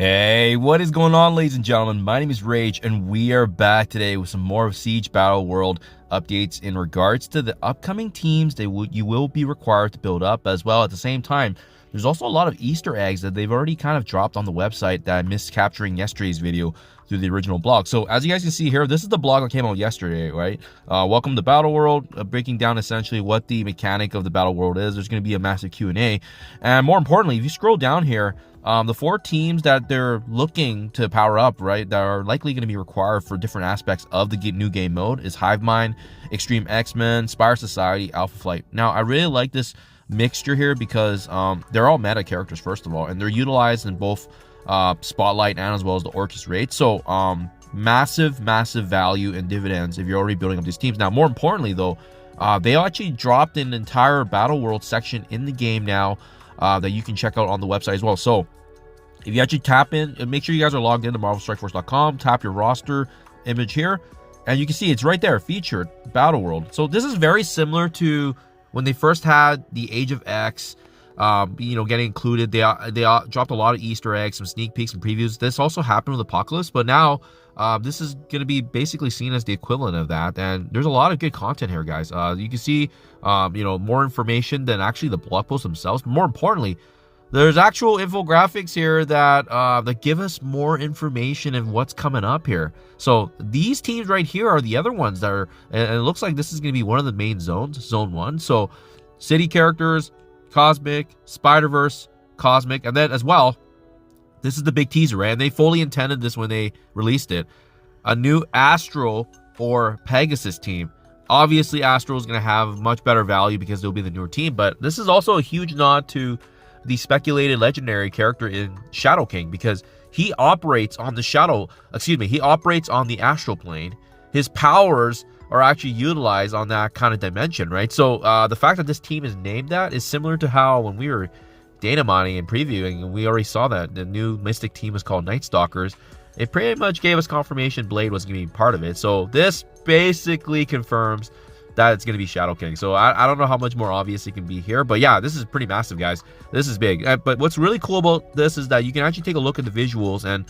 Hey, what is going on, ladies and gentlemen? My name is Rayge, and we are back today with some more of Siege Battleworld updates in regards to the upcoming teams that you will be required to build up, as well. At the same time, there's also a lot of Easter eggs that they've already kind of dropped on the website that I missed capturing yesterday's video through the original blog. So as you guys can see here, this is the blog that came out yesterday, right? Welcome to Battleworld, breaking down essentially what the mechanic of the Battleworld is. There's going to be a massive Q&A, and more importantly, if you scroll down here, the 4 teams that they're looking to power up, right, that are likely going to be required for different aspects of the new game mode is Hive Mind, Extreme X-Men, Spire Society, Alpha Flight. Now, I really like this mixture here because they're all meta characters, first of all, and they're utilized in both Spotlight and as well as the Orchis raid. So, massive value and dividends if you're already building up these teams. Now, more importantly, though, they actually dropped an entire Battleworld section in the game now that you can check out on the website as well. So, if you actually tap in, make sure you guys are logged into MarvelStrikeForce.com, tap your roster image here, and you can see it's right there, featured, Battleworld. So this is very similar to when they first had the Age of X, getting included. They dropped a lot of Easter eggs, some sneak peeks and previews. This also happened with Apocalypse, but now this is going to be basically seen as the equivalent of that. And there's a lot of good content here, guys. You can see, more information than actually the blog posts themselves. But more importantly, there's actual infographics here that give us more information of what's coming up here. So these teams right here are the other ones that are, and it looks like this is going to be one of the main zones, Zone 1. So city characters, Cosmic, Spider-Verse, Cosmic, and then as well, this is the big teaser, right? And they fully intended this when they released it. A new Astral or Pegasus team. Obviously, Astral is going to have much better value because they'll be the newer team, but this is also a huge nod to the speculated legendary character in Shadow King, because he operates on the astral plane. His powers are actually utilized on that kind of dimension, right? So the fact that this team is named that is similar to how when we were data mining and previewing, and we already saw that the new Mystic team is called Night Stalkers. It pretty much gave us confirmation Blade was going to be part of it. So this basically confirms that it's going to be Shadow King. So I don't know how much more obvious it can be here, but yeah, this is pretty massive, guys. This is big. But what's really cool about this is that you can actually take a look at the visuals, and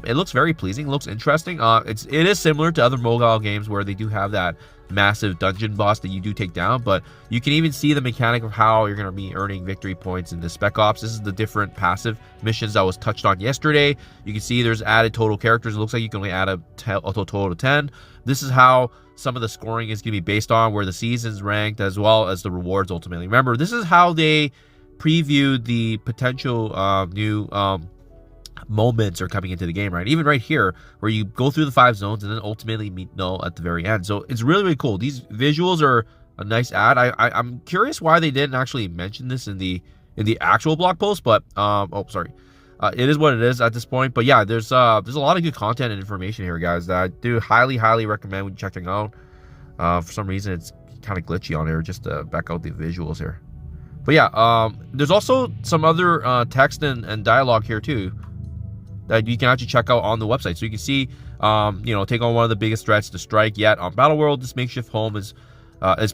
it looks very pleasing. It looks interesting. It is similar to other mobile games where they do have that massive dungeon boss that you do take down, but you can even see the mechanic of how you're going to be earning victory points in the Spec Ops. This is the different passive missions that was touched on yesterday. You can see there's added total characters. It looks like you can only add a total of 10. This is how some of the scoring is going to be based on, where the season's ranked, as well as the rewards ultimately. Remember, this is how they previewed the potential new moments are coming into the game, right? Even right here, where you go through the 5 zones and then ultimately meet null at the very end. So it's really cool. These visuals are a nice add. I'm curious why they didn't actually mention this in the actual blog post, but it is what it is at this point. But yeah, there's a lot of good content and information here, guys, that I do highly recommend checking out. For some reason it's kind of glitchy on here, just to back out the visuals here. But yeah, there's also some other text and dialogue here too that you can actually check out on the website. So you can see, take on one of the biggest threats to strike yet on Battleworld. This makeshift home is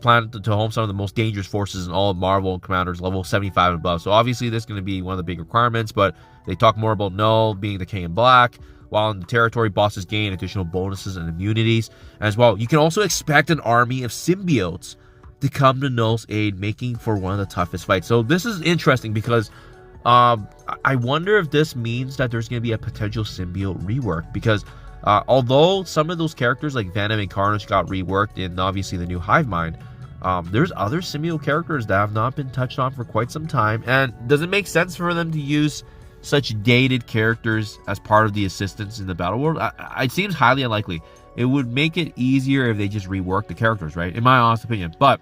planned to home some of the most dangerous forces in all of Marvel commanders level 75 and above. So obviously this is going to be one of the big requirements, but they talk more about Null being the king in black, while in the territory, bosses gain additional bonuses and immunities as well. You can also expect an army of symbiotes to come to Null's aid, making for one of the toughest fights. So this is interesting because I wonder if this means that there's going to be a potential symbiote rework, because although some of those characters like Venom and Carnage got reworked in obviously the new Hive Mind, there's other symbiote characters that have not been touched on for quite some time. And does it make sense for them to use such dated characters as part of the assistance in the Battleworld? It seems highly unlikely. It would make it easier if they just rework the characters, right? In my honest opinion. But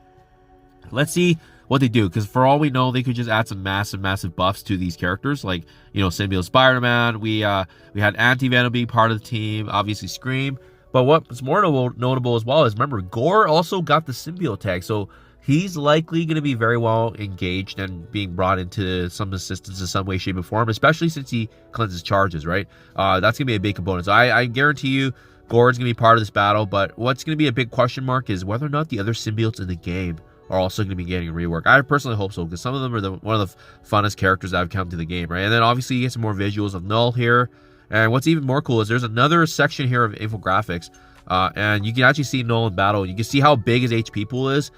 let's see what they do, because for all we know, they could just add some massive buffs to these characters, like, Symbiote Spider-Man. We had Anti-Venom being part of the team, obviously Scream. But what's more notable as well is, remember, Gore also got the symbiote tag, so he's likely going to be very well engaged and being brought into some assistance in some way, shape, or form, especially since he cleanses charges, right? That's going to be a big component. So I guarantee you Gore's going to be part of this battle, but what's going to be a big question mark is whether or not the other symbiotes in the game are also going to be getting a rework. I personally hope so, because some of them are one of the funnest characters that have come to the game, right? And then obviously you get some more visuals of Null here. And what's even more cool is there's another section here of infographics, and you can actually see Nolan battle. You can see how big his HP pool is.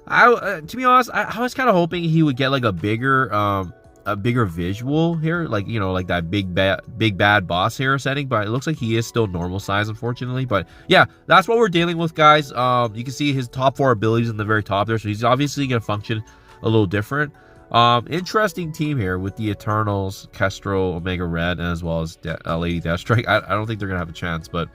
To be honest, I was kind of hoping he would get like a bigger visual here, like, you know, like that big bad boss here setting, but it looks like he is still normal size, unfortunately. But yeah, that's what we're dealing with, guys. You can see his top 4 abilities in the very top there, so he's obviously going to function a little different. Interesting team here with the Eternals, Kestrel, Omega Red, and as well as Lady Deathstrike. I don't think they're going to have a chance, but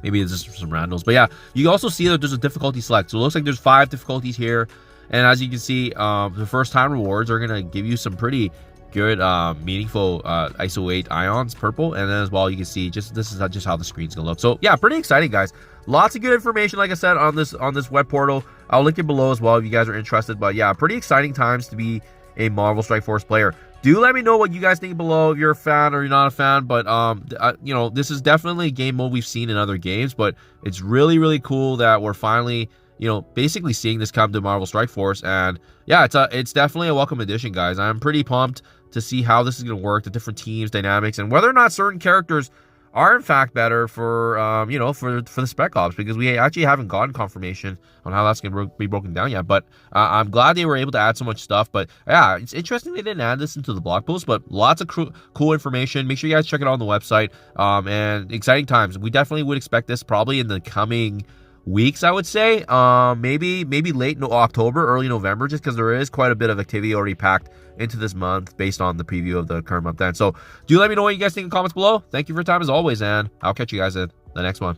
maybe it's just some randoms. But yeah, you also see that there's a difficulty select. So it looks like there's 5 difficulties here. And as you can see, the first time rewards are going to give you some pretty good, meaningful ISO 8 ions, purple. And then as well, you can see this is just how the screen's going to look. So yeah, pretty exciting, guys. Lots of good information, like I said, on this web portal. I'll link it below as well if you guys are interested. But yeah, pretty exciting times to be a Marvel Strike Force player. Do let me know what you guys think below, if you're a fan or you're not a fan. But you know, this is definitely a game mode we've seen in other games, but it's really, really cool that we're finally, you know, basically seeing this come to Marvel Strike Force. And yeah, it's definitely a welcome addition, guys. I'm pretty pumped to see how this is going to work, the different teams, dynamics, and whether or not certain characters are in fact better for you know, for the Spec Ops, because we actually haven't gotten confirmation on how that's going to be broken down yet. But I'm glad they were able to add so much stuff. But yeah, it's interesting they didn't add this into the blog post, but lots of cool information. Make sure you guys check it out on the website. And exciting times. We definitely would expect this probably in the coming weeks, I would say. Maybe late October, early November, just because there is quite a bit of activity already packed into this month based on the preview of the current month then. So do let me know what you guys think in the comments below. Thank you for your time as always, and I'll catch you guys in the next one.